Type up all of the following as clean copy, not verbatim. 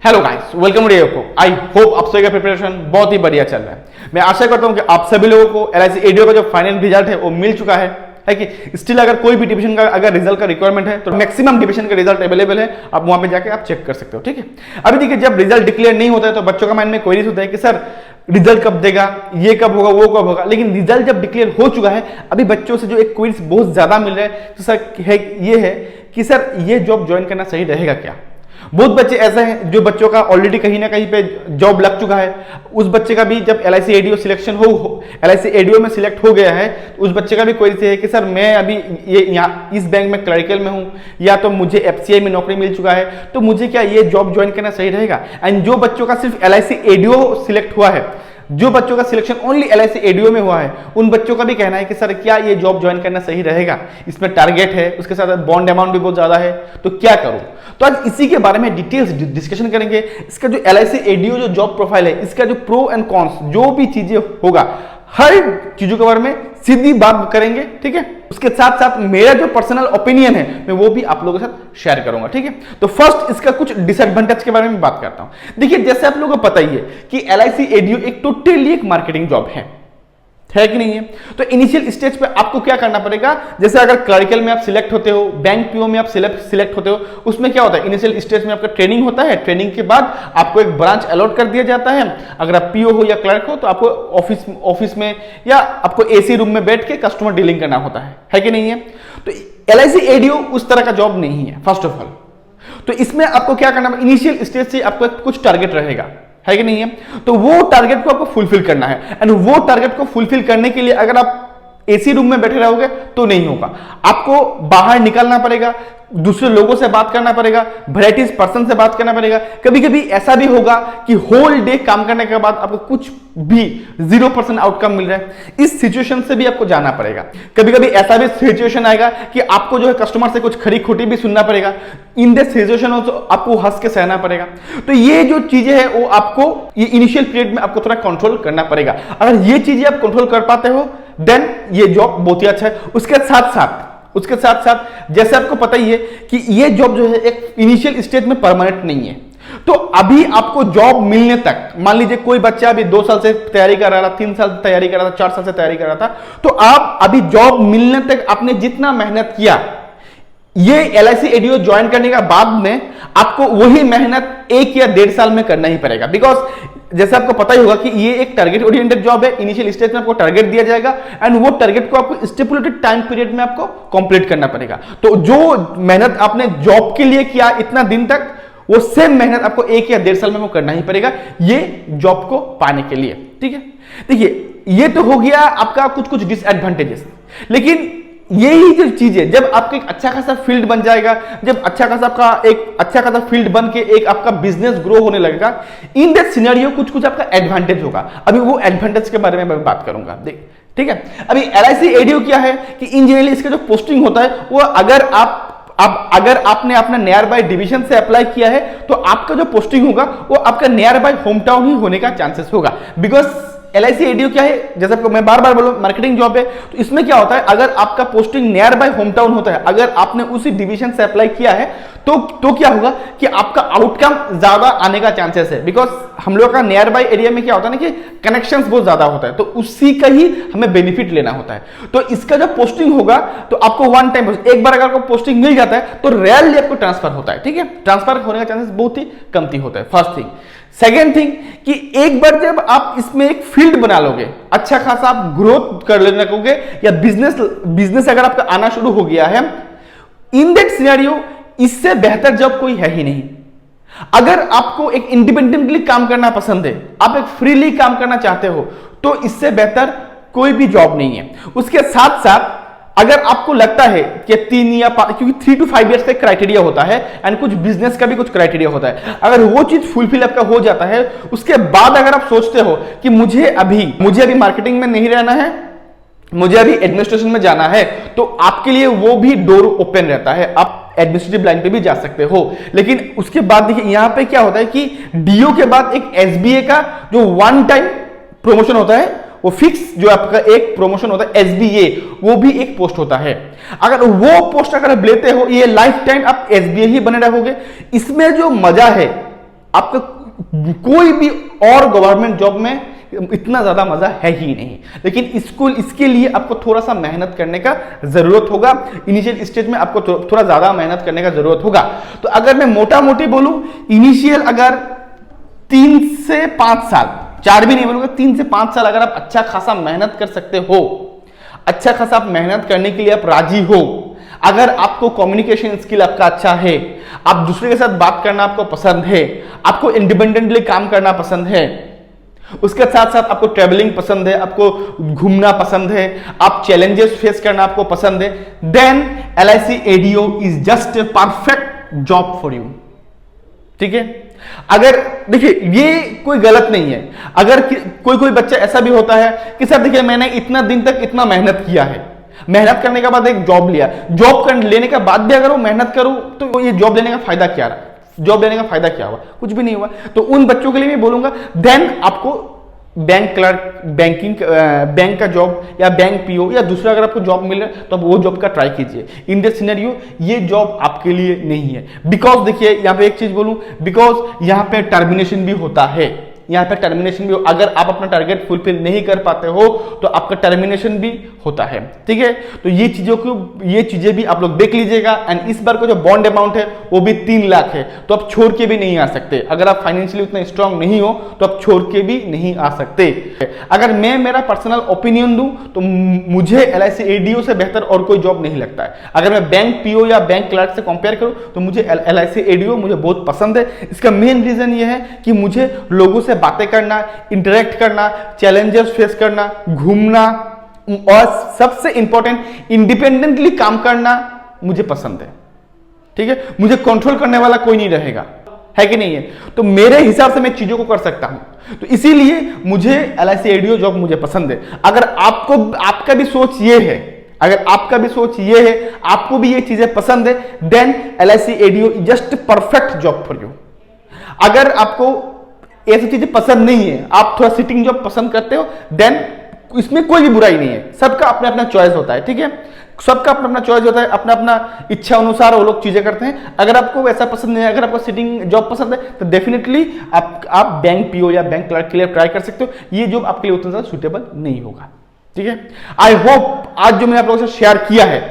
Hello guys, welcome to को। I hope आप सभी का प्रिपरेशन बहुत ही बढ़िया चल रहा है। मैं आशा करता हूं कि आप सभी लोगों को एलआईसी एडीओ का जो फाइनल रिजल्ट है वो मिल चुका है कि स्टिल अगर कोई भी डिवीजन का अगर रिजल्ट का रिक्वायरमेंट है तो मैक्सिमम डिवीजन का रिजल्ट अवेलेबल है, आप वहां पे जाके आप चेक कर सकते हो। ठीक है, अभी देखिए जब रिजल्ट डिक्लेयर नहीं होता है तो बच्चों का माइंड में क्वेरीज होता है कि सर रिजल्ट कब देगा, ये कब होगा, वो कब होगा। लेकिन रिजल्ट जब डिक्लेयर हो चुका है, अभी बच्चों से जो एक क्वेरीज बहुत ज्यादा मिल रहा है तो सर ये है कि सर ये जॉब ज्वाइन करना सही रहेगा क्या। बहुत बच्चे ऐसे हैं जो बच्चों का ऑलरेडी कहीं ना कहीं पे जॉब लग चुका है, उस बच्चे का भी जब एलआईसी एडीओ सिलेक्शन हो एलआईसी एडीओ में सिलेक्ट हो गया है तो उस बच्चे का भी कोई है कि सर मैं अभी ये यहाँ इस बैंक में क्लर्कल में हूँ या तो मुझे एफसीआई में नौकरी मिल चुका है तो मुझे क्या ये जॉब ज्वाइन करना सही रहेगा। एंड जो बच्चों का सिर्फ एलआईसी एडीओ सिलेक्ट हुआ है, जो बच्चों का सिलेक्शन ओनली एलआईसी एडीओ में हुआ है, उन बच्चों का भी कहना है कि सर क्या ये जॉब ज्वाइन करना सही रहेगा, इसमें टारगेट है, उसके साथ बॉन्ड अमाउंट भी बहुत ज्यादा है, तो क्या करूं। तो आज इसी के बारे में डिटेल्स डिस्कशन करेंगे। इसका जो एलआईसी एडीओ जो जॉब प्रोफाइल है, इसका जो प्रो एंड कॉन्स जो भी चीजें होगा, हर चीजों के बारे में सीधी बात करेंगे। ठीक है, उसके साथ साथ मेरा जो पर्सनल ओपिनियन है मैं वो भी आप लोगों के साथ शेयर करूंगा। ठीक है, तो फर्स्ट इसका कुछ डिसएडवांटेज के बारे में बात करता हूं। देखिए जैसे आप लोगों को पता ही है कि एलआईसी एडीओ एक टोटली एक मार्केटिंग जॉब है कि नहीं है। तो इनिशियल स्टेज पे आपको क्या करना पड़ेगा, जैसे अगर क्लर्कल में आप सिलेक्ट होते हो, बैंक पीओ में आप सिलेक्ट होते हो, उसमें क्या होता है इनिशियल स्टेज में आपका ट्रेनिंग होता है। ट्रेनिंग के बाद आपको एक ब्रांच अलॉट कर दिया जाता है। अगर आप पीओ हो या क्लर्क हो तो आपको ऑफिस में या आपको एसी रूम में बैठ के कस्टमर डीलिंग करना होता है कि नहीं है। तो एलआईसी एडीओ उस तरह का जॉब नहीं है फर्स्ट ऑफ ऑल। तो इसमें आपको क्या करना, इनिशियल स्टेज से आपको कुछ टारगेट रहेगा, है कि नहीं है। तो वो टारगेट को आपको फुलफिल करना है। एंड वो टारगेट को फुलफिल करने के लिए अगर आप एसी रूम में बैठे रहोगे तो नहीं होगा, आपको बाहर निकलना पड़ेगा, दूसरे लोगों से बात करना पड़ेगा, वैराइटीज पर्सन से बात करना पड़ेगा। कभी कभी ऐसा भी होगा कि होल डे काम करने के बाद आपको कुछ भी 0% आउटकम मिल रहा है, इस सिचुएशन से भी आपको जाना पड़ेगा। कभी कभी ऐसा भी सिचुएशन आएगा कि आपको जो है कस्टमर से कुछ खरी खोटी भी सुनना पड़ेगा। इन दिस सिचुएशन आपको हंस के सहना पड़ेगा। तो ये जो चीजें हैं वो आपको ये इनिशियल पीरियड में आपको थोड़ा कंट्रोल करना पड़ेगा। अगर ये चीजें आप कंट्रोल कर पाते हो देन ये जॉब बहुत ही अच्छा है। उसके साथ साथ जैसे आपको पता ही है कि ये जॉब जो है एक इनिशियल स्टेज में परमानेंट नहीं है। तो अभी आपको जॉब मिलने तक, मान लीजिए कोई बच्चा अभी 2 साल से तैयारी कर रहा था, 3 साल से तैयारी कर रहा था, 4 साल से तैयारी कर रहा था, तो आप अभी जॉब मिलने तक आपने जितना मेहनत किया, ये एलआईसी एडीओ ज्वाइन करने के बाद में आपको वही मेहनत 1 या 1.5 साल में करना ही पड़ेगा। बिकॉज जैसे आपको पता ही होगा कि ये एक टारगेट ओरिएंटेड जॉब है। इनिशियल स्टेज में आपको टारगेट दिया जाएगा एंड वो टारगेट को आपको स्टिपुलेटेड टाइम पीरियड में आपको कंप्लीट करना पड़ेगा। तो जो मेहनत आपने जॉब के लिए किया इतना दिन तक, वो सेम मेहनत आपको 1 या 1.5 साल में वो करना ही पड़ेगा ये जॉब को पाने के लिए। ठीक है, देखिए ये तो हो गया आपका कुछ डिसएडवांटेजेस। लेकिन यही जो चीजें जब आपका एक अच्छा खासा फील्ड बन जाएगा, जब अच्छा खासा फील्ड बन के एक आपका बिजनेस ग्रो होने लगेगा, इन दैट सिनेरियो कुछ आपका एडवांटेज होगा। अभी वो एडवांटेज के बारे में मैं बात करूंगा। देख ठीक है, अभी एलआईसी एडीओ क्या है कि इन जनरली इसका जो पोस्टिंग होता है वो अगर आपने अपना नियर बाय डिवीजन से अप्लाई किया है तो आपका जो पोस्टिंग होगा वो आपका नियर बाय होम टाउन ही होने का चांसेस होगा। बिकॉज एलआईसी एडीओ क्या है, जैसे आपको मैं बार बार बोलूं मार्केटिंग जॉब है, तो इसमें क्या होता है अगर आपका posting near by home town होता है, अगर आपने उसी डिवीजन से अप्लाई किया है तो क्या होगा कि आपका आउटकम ज्यादा आने का चांसेस है। बिकॉज हम लोग का नियर बाय एरिया में क्या होता है ना कि कनेक्शंस बहुत ज्यादा होता है, तो उसी का ही हमें बेनिफिट लेना होता है। तो इसका जो पोस्टिंग होगा तो आपको वन टाइम, एक बार अगर आपको पोस्टिंग मिल जाता है तो रेयरली आपको ट्रांसफर होता है। ठीक है, ट्रांसफर होने का चांसेस बहुत ही कमती होता है, फर्स्ट थिंग। सेकेंड थिंग कि एक बार जब आप इसमें एक फील्ड बना लोगे, अच्छा खासा आप ग्रोथ कर लेने लगोगे या बिजनेस अगर आपका आना शुरू हो गया है, इन दैट सिनेरियो इससे बेहतर जॉब कोई है ही नहीं। अगर आपको एक इंडिपेंडेंटली काम करना पसंद है, आप एक फ्रीली काम करना चाहते हो, तो इससे बेहतर कोई भी जॉब नहीं है। उसके साथ साथ अगर आपको लगता है कि 3 या 5, क्योंकि 3 to 5 ईयर्स का क्राइटेरिया होता है एंड कुछ बिजनेस का भी कुछ क्राइटेरिया होता है, अगर वो चीज फुलफिल आपका हो जाता है, उसके बाद अगर आप सोचते हो कि मुझे अभी मार्केटिंग में नहीं रहना है, मुझे अभी एडमिनिस्ट्रेशन में जाना है, तो आपके लिए वो भी डोर ओपन रहता है, आप एडमिनिस्ट्रेटिव लाइन पे भी जा सकते हो। लेकिन उसके बाद देखिए यहां पे क्या होता है कि डीओ के बाद एक एसबीए का जो वन टाइम प्रमोशन होता है, वो फिक्स जो आपका एक प्रमोशन होता है एसबीए, वो भी एक पोस्ट होता है। अगर वो पोस्ट अगर आप लेते हो, ये लाइफ टाइम आप एसबीए ही बने रहोगे। इसमें जो मजा है आपका कोई भी और गवर्नमेंट जॉब में इतना ज्यादा मजा है ही नहीं, लेकिन इसके लिए आपको थोड़ा सा मेहनत करने का जरूरत होगा। इनिशियल स्टेज में आपको थोड़ा ज्यादा मेहनत करने का जरूरत होगा। तो अगर मैं मोटा मोटी बोलूं, इनिशियल अगर 3 से 5 साल, 4 भी नहीं बोलूंगा, 3 से 5 साल अगर आप अच्छा खासा मेहनत कर सकते हो, अच्छा खासा आप मेहनत करने के लिए आप राजी हो, अगर आपको कम्युनिकेशन स्किल आपका अच्छा है, आप दूसरे के साथ बात करना आपको पसंद है, आपको इंडिपेंडेंटली काम करना पसंद है, उसके साथ साथ आपको ट्रेवलिंग पसंद है, आपको घूमना पसंद है, आप चैलेंजेस फेस करना आपको पसंद है, then LIC ADO is just a perfect job for you. ठीक है, अगर देखिए ये कोई गलत नहीं है। अगर कोई बच्चा ऐसा भी होता है कि सर देखिए मैंने इतना दिन तक इतना मेहनत किया है, मेहनत करने के बाद एक जॉब लिया, जॉब लेने के बाद भी अगर वो मेहनत करूं तो ये जॉब लेने का फायदा क्या रहा, जॉब लेने का फायदा क्या हुआ, कुछ भी नहीं हुआ। तो उन बच्चों के लिए मैं बोलूंगा देन आपको बैंक क्लर्क, बैंक का जॉब या बैंक PO या दूसरा अगर आपको जॉब मिल रहा है तो आप वो जॉब का ट्राई कीजिए। इन दिस सिनेरियो ये जॉब आपके लिए नहीं है। बिकॉज देखिए यहां पे एक चीज बोलूं, बिकॉज यहां पे टर्मिनेशन भी होता है, यहां पे टर्मिनेशन भी, अगर आप अपना टारगेट फुलफिल नहीं कर पाते हो तो आपका टर्मिनेशन भी होता है। ठीक है, तो ये चीजें भी आप लोग देख लीजिएगा। एंड इस बार का जो बॉन्ड अमाउंट है वो भी 3 लाख है, तो आप छोड़ के भी नहीं आ सकते। अगर आप फाइनेंशियली उतना स्ट्रांग नहीं हो तो आप छोड़ के भी नहीं आ सकते। अगर मैं मेरा पर्सनल ओपिनियन दूं तो मुझे LIC ADO से बेहतर और कोई जॉब नहीं लगता है। अगर मैं बैंक PO या बैंक क्लर्क से कंपेयर करूं तो मुझे LIC ADO मुझे बहुत पसंद है। इसका मेन रीजन ये है कि मुझे लोगों से बातें करना, इंटरेक्ट करना, चैलेंजेस फेस करना, घूमना और सबसे इंपॉर्टेंट इंडिपेंडेंटली काम करना मुझे पसंद है। ठीक है, मुझे कंट्रोल करने वाला कोई नहीं रहेगा, है कि नहीं है। तो मेरे हिसाब से मैं चीजों को कर सकता हूं, तो इसीलिए मुझे LIC ADO जॉब मुझे पसंद है। अगर आपका भी सोच ये है, अगर आपका भी सोच ये है, आपको भी ये चीजें पसंद है, then LIC ADO just perfect job for you. अगर आपको ऐसी चीजें पसंद नहीं है, आप थोड़ा सिटिंग जॉब पसंद करते हो, देन इसमें कोई भी बुराई नहीं है। सबका अपना अपना चॉइस होता है। ठीक है, सबका अपना अपना चॉइस होता है, अपना अपना इच्छा अनुसार वो लोग चीजें करते हैं। अगर आपको वैसा पसंद नहीं है, अगर आपको सिटिंग जॉब पसंद है तो डेफिनेटली आप बैंक PO या बैंक क्लर्क के लिए ट्राई कर सकते हो। ये जॉब आपके लिए उतना ज्यादा सुटेबल नहीं होगा। ठीक है, आई होप आज जो मैंने आप लोगों से शेयर किया है,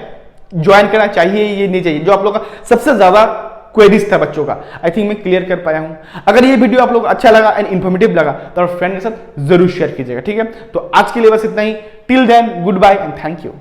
ज्वाइन करना चाहिए ये नहीं चाहिए, जो आप लोगों का सबसे ज्यादा क्वेरीज था बच्चों का, आई थिंक मैं क्लियर कर पाया हूं। अगर ये वीडियो आप लोग अच्छा लगा एंड इन्फॉर्मेटिव लगा तो फ्रेंड के साथ जरूर शेयर कीजिएगा। ठीक है, तो आज के लिए बस इतना ही। Till then good bye and thank you.